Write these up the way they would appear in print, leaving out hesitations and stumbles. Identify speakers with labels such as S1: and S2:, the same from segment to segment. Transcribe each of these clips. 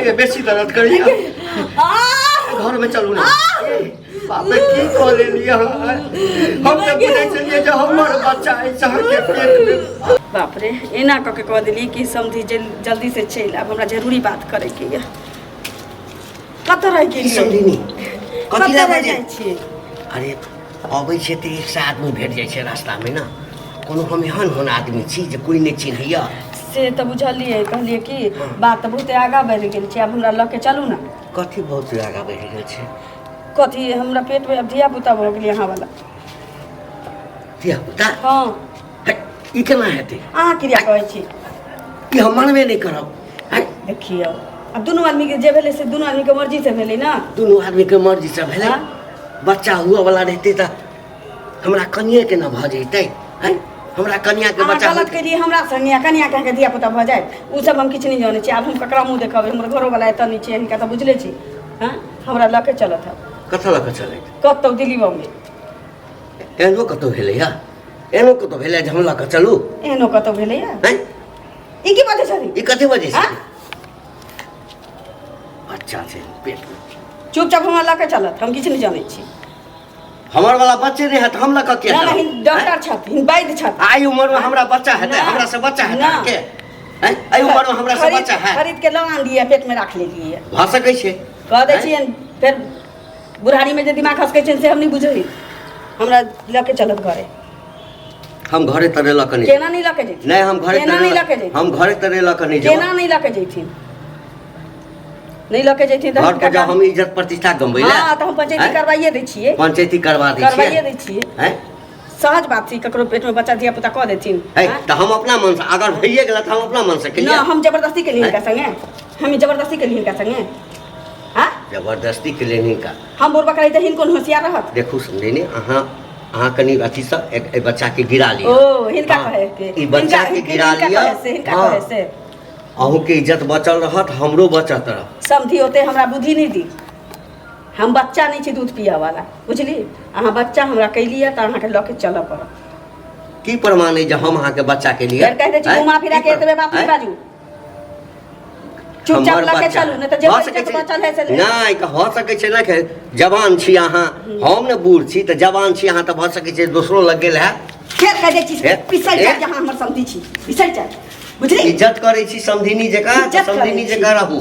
S1: ये बेसी दर्द करिए घर में चलू ना बाप रे की करे लिया हम तो बुझे छलिए जे हमर बच्चा ऐसा के पेट में
S2: बाप रे एना क के कह देली कि समझी जल्दी से चल आब हमरा जरूरी बात करे के ये कत रह गेली
S1: समझी नी कथि ला
S2: रह जाय छी
S1: अरे अबै छै त एक से आदमी भेट जाय छै रास्ता में ना कोनो हम एहन होन आदमी छी जे कोई नहीं चिन्हैया
S2: से त बुझलिए कहलिए कि बात बहुत आगा बढ़ गेल छै अब हमरा ल के चलू ना
S1: कथि बहुत आगा बढ़ गेल छै
S2: कथी हमरा पेट में अब धिया पुता भ गेल यहाँ वाला
S1: धिया पुता
S2: हां
S1: ई केना हेतै
S2: अहाँ क्रिया कहै छी
S1: कि हम मानबे नहीं करब
S2: देखियो अब दोनों आदमी के जे भेले से दोनों आदमी के मर्जी से भेले ना
S1: दोनों आदमी के मर्जी से भेले बच्चा हुआ वाला रहते त हमरा कनिए के न भ जइतै हमरा कन्या के बच्चा
S2: गलत के लिए हमरा संगे कन्या के धिया पुता भ जाए उ सब हम किछ नहीं जाने छी अब हम ककरा मुंह देखब हमर घरो वाला एत नीचे इनका त बुझले छी हां हमरा लके चलत है
S1: कथा लके चलै
S2: कतौ दिल्ली बम्बे
S1: एनो कतौ भेलै या एनो कतौ भेलै जे हम लके चलू
S2: एनो कतौ भेलै या
S1: हैं
S2: ई की बात छै
S1: ई कते बजे छै बच्चा छै पेट में
S2: चुपचाप हमरा लके चलत हम किछ नहीं जाने छी
S1: हमर वाला बच्चे नहीं है त हम लके के
S2: नहीं डॉक्टर छथिन वैद्य छथिन
S1: आई उम्र में हमरा बच्चा हेतै हमरा से बच्चा हेतै के हैं आई उम्र में हमरा से बच्चा है
S2: खरीद के लगा दिए पेट में रख लेलिए
S1: भ सकै छै
S2: कह दै छियन फिर बुढ़ारी में जे दिमाग खसकै छै से हम नहीं बुझै हमरा लके चलत घरे
S1: हम घरे तरे लके नहीं
S2: केना नहीं लके जैथिन
S1: नहीं हम घरे
S2: केना नहीं लके जैथिन
S1: हम घरे तरे लके नहीं
S2: केना नहीं लके जैथिन नहीं लके जैथिन त
S1: घर पर जा हम इज्जत प्रतिष्ठा गंबै ले
S2: हां त हम पंचायती करवाइए दै छियै
S1: पंचायती करवा दै छियै
S2: करवाइए दै छियै
S1: हैं
S2: सहज बात छी ककरो पेट में बच्चा दिया पुता कह देथिन
S1: त हम अपना मन से अगर भइए गेल त हम अपना मन से केलिए
S2: ना हम जबरदस्ती के लिए का संगे हम जबरदस्ती के लिए का संगे हां
S1: जबरदस्ती के लिए नहीं का
S2: हम बोरबा करे त हिन कोन होशियार रहत
S1: देखू समझे ने अहाँ कनी अथी से एक बच्चा के गिरा लिया
S2: ओ हिनका कहे के
S1: ई बच्चा के गिरा लिया
S2: हिनका कहे से
S1: अहू के इज्जत बचल रहत हमरो बचत रह
S2: समझी होते हमरा बुद्धि नहीं दी हम बच्चा नहीं छी दूध पिया वाला बुझली अहाँ बच्चा हमरा कैलिए त अहाँ के लके चल पड़त
S1: की प्रमाण है जे हम अहाँ के बच्चा के लिए
S2: फिर कह दे छी घुमा फिरा के एतबे बात नहीं बाजू चुपचाप लके चलू नहीं त जे बच्चा है से
S1: नहीं क हो सके छै ना के जवान छी अहाँ हम ने बूढ़ छी त जवान छी अहाँ त भ सके छै दूसरो लग गेल है
S2: फिर कह दे छी पिसल जा जहां हमर समझी छी पिसल जा बुझली
S1: इज्जत करे छी समधिनी जका समधिनी जका रहू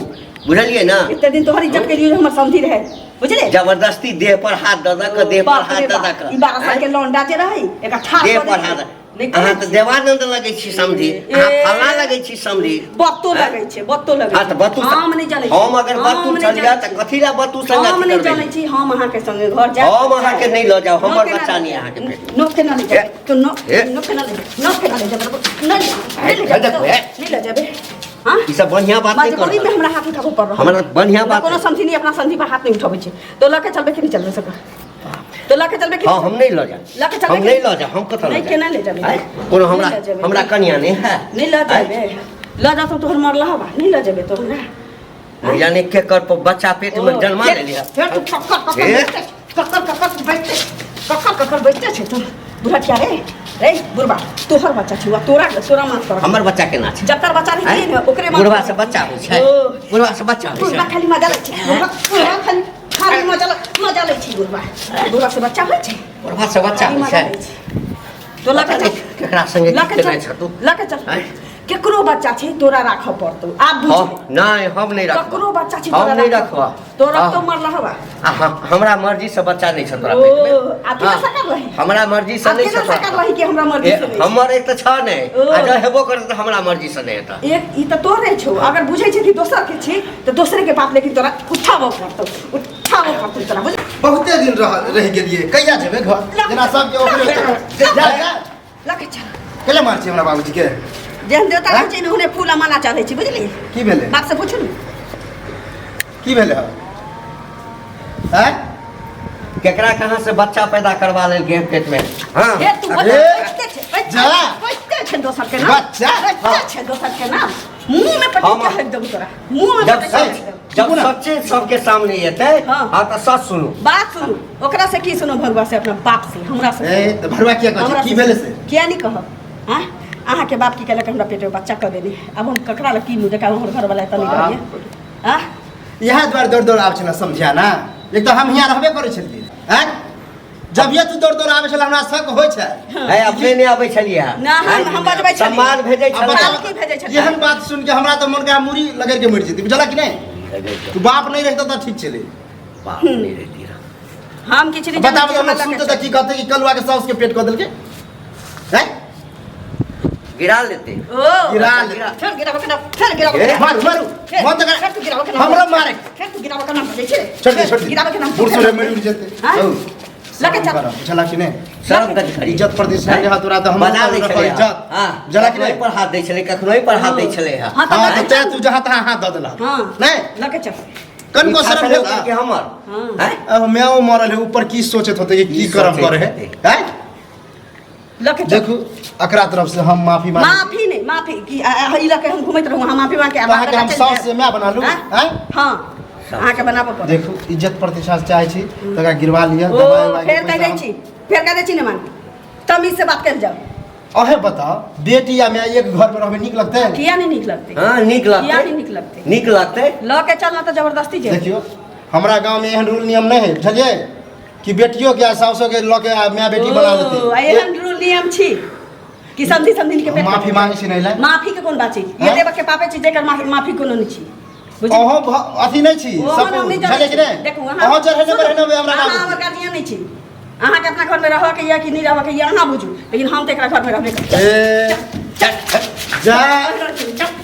S1: बुझलिए ना
S2: इतने दिन तोहर इज्जत के लिए हमर समझी रहे बुझले
S1: जबरदस्ती देह पर हाथ ददा के देह पर हाथ ददा के
S2: ई 12 साल के लौंडा जे रही एक ठार
S1: देह पर हाथ अहाँ त देवानंद लगे छी समझी अहाँ फला लगे छी समझी
S2: बत्तो लगे छै बत्तो लगे
S1: हां त बत्तू
S2: हम नहीं जाने
S1: हम अगर बत्तू चलिया त कथि ला बत्तू संग
S2: हम नहीं जाने छी हम अहाँ के संगे घर जा
S1: हम अहाँ के नहीं ल जाओ हमर बच्चा नहीं अहाँ के पेट
S2: नो के ना ले जा तो नो के ना ले जा नहीं ले जाबे हां
S1: ई सब बढ़िया बात नहीं कर
S2: में हमरा हाथ उठाबो पड़ रहा
S1: हमरा बढ़िया बात
S2: कोनो समझी नहीं अपना संधि पर हाथ नहीं उठाबै छै तो लके चलबे कि नहीं चलबे सका तो लके चलबे कि
S1: हां हम नहीं ल जा
S2: लके चलबे
S1: हम नहीं ल जा हम कत
S2: नहीं केना ले जाबे
S1: कोनो हमरा कन्या नहीं है
S2: नहीं ल जाबे ल जा तो तोहर मरला हवा नहीं ल जाबे तो हमरा
S1: यानी के कर बच्चा पेट में जन्मा ले लिया
S2: फिर तू कक्कर बैठते छै तो बुढ़िया रे बुढ़बा तोहर बच्चा छी तोरा माफ कर
S1: हमर बच्चा केना छै
S2: जब तर बच्चा नहीं है ओकरे
S1: बुढ़वा से बच्चा होय छै बुढ़वा से बच्चा होय छै
S2: बुढ़बा खाली मजा ले छै खाली मजा ले छी बुढ़बा से बच्चा होय छै
S1: बुढ़वा से बच्चा होय छै
S2: तो लके चल
S1: केकरा संगे केना छ तू
S2: लके चल केकरो बच्चा छै तोरा राख पड़तो आप बुझ
S1: नहीं हम नहीं रखब
S2: केकरो बच्चा छै
S1: हम नहीं रखबा
S2: तोरा तो मरला हवा
S1: हमरा मर्जी से बच्चा नहीं छ तोरा पेट में
S2: आ तू सका रही
S1: हमरा मर्जी से नहीं छ
S2: सका रही कि हमरा मर्जी से
S1: हमर एक त छ नहीं आ जे हेबो करत त हमरा मर्जी से नहीं हेता
S2: एक ई त तोरे छौ अगर बुझै छै कि दोसर के छी त दोसरे के बात लेकिन तोरा उठाबो पड़तो तोरा बुझ
S3: बहुते दिन रह गेलिए कहिया जेबे घर जेना सब के ओकरे जा
S2: लके चल
S3: केले मार छी हमरा बाबूजी के
S2: जेहन देवता रहै छै ने फूल माला चढ़ै छै बुझली
S3: की भेले
S2: बाप से पूछू
S3: की भेले हैं
S1: केकरा कहां से बच्चा पैदा करवा लेल गेम पेट में हां
S2: हे तू बच्चा छै दोसर के नाम
S3: बच्चा
S2: छै दोसर के नाम मुंह में पट्टी चढ़ दब तोरा मुंह में
S1: जब सच्चे सबके सामने एतै हां त सच सुनू
S2: बात सुनू ओकरा से की सुनो भगवा से अपना बाप से हमरा से
S3: ए त भरवा किया कहै की भेले से
S2: किया नहीं कहब हां अहाँ के बाप की कहलक हमरा पेट में बच्चा क देनी अब हम ककरा ल की मुंह देखा हमर घर वाला तनी रहिए हाँ
S3: यहाँ द्वार दौड़ दौड़ आबै छला समझिया ना एक तो हम यहाँ रहबे करै छलियै हैं जब ये तू दौड़ दौड़ आबै छला हमरा शक होइ छै
S1: है अपने नहीं आबै छलिए
S2: ना हम बजबै छलियै
S1: सम्मान भेजै
S3: अब
S1: छलिए
S3: बताओ
S2: की भेजै छलियै
S3: एहन बात सुन के हमरा तो मन के मुरी लगे के मर जेती बुझला कि नहीं तू बाप नहीं रहता तो ठीक चले
S1: बाप नहीं रहती रहा
S2: हम किछ नहीं
S3: बता बता लोग सुनते तो की कहते कि कलुआ के साउस के पेट कर देलके हैं
S1: गिरा लेते
S2: ओ
S3: गिरा ले
S2: फिर गिराबो के ना फिर गिराबो के
S3: मारू मारू मत कर
S2: फिर तू गिराबो के ना
S3: हमरा मारे
S2: फिर तू गिराबो के ना बजै छै
S3: छोड़ दे छोड़ दे
S2: गिराबो के ना
S3: बुढ़ से मर जेते
S2: हाँ? लगे चल
S3: बुझला कि नहीं
S1: शर्म कर खड़ी
S3: इज्जत प्रतिष्ठा के हाथ तोरा तो हम
S1: बना दै छले
S3: इज्जत
S1: हां
S3: बुझला कि
S1: कखनोई
S3: नहीं
S1: पर हाथ दै छले कखनोई पर हाथ दै छले हां
S2: हां
S3: हां तो तू जहां तहां हाथ दे देला
S2: हां
S3: नहीं
S2: लगे चल
S3: कन को शर्म
S1: के
S3: भेला
S1: हमर
S2: हां
S1: हैं
S3: अब मैं वो मरल है ऊपर की सोचत होते कि की कर्म करे है हैं
S2: लगे चल
S3: देखो अकरा तरफ से हम माफी मांग
S2: माफी नहीं माफी की ई लगे हम घुमैत रहू हम माफी मांग के
S3: कहा कि हम सास से मैं बना लूं
S2: हैं?
S3: हैं
S2: हां अहाँ के बनाबो पड़त
S3: देखो इज्जत प्रतिष्ठा चाहे छी तकरा गिरवा लिया
S2: ओ फेर कह दै छी फेर कह दै छी ने मान तमीज से बात कर जाओ
S3: अहे बताओ बेटी या मैं एक घर में रहबे निक लगते है
S2: किया नहीं निक लगते
S1: हां नीक
S2: किया
S1: लगते
S2: नहीं निक लगते
S1: नीक लगते
S2: ल के चलना तो जबरदस्ती जे
S3: देखियो हमरा गांव में एहन रूल नियम नहीं है बुझलिए कि बेटियों के सासों के लके मैं बेटी बना देते
S2: एहन रूल नियम छी कि समझी समझी के पेट
S3: माफी मांगे छी नहीं ला
S2: माफी के कोन बात छी ये
S3: हाँ?
S2: देव के पापे छी जेकर माफी कोनो नहीं छी बुझी
S3: अहो अथी नहीं छी सब बुझले कि नहीं
S2: देखू
S3: अहो चढ़े ने बरहने हमरा
S2: अहाँ
S3: ना
S2: हमर गार्जियन नहीं छी अहाँ के अपना घर में रह के या कि नहीं रह के या अहाँ बुझू लेकिन हम तो एकरा घर में रहबे करब
S3: ए जा
S2: चल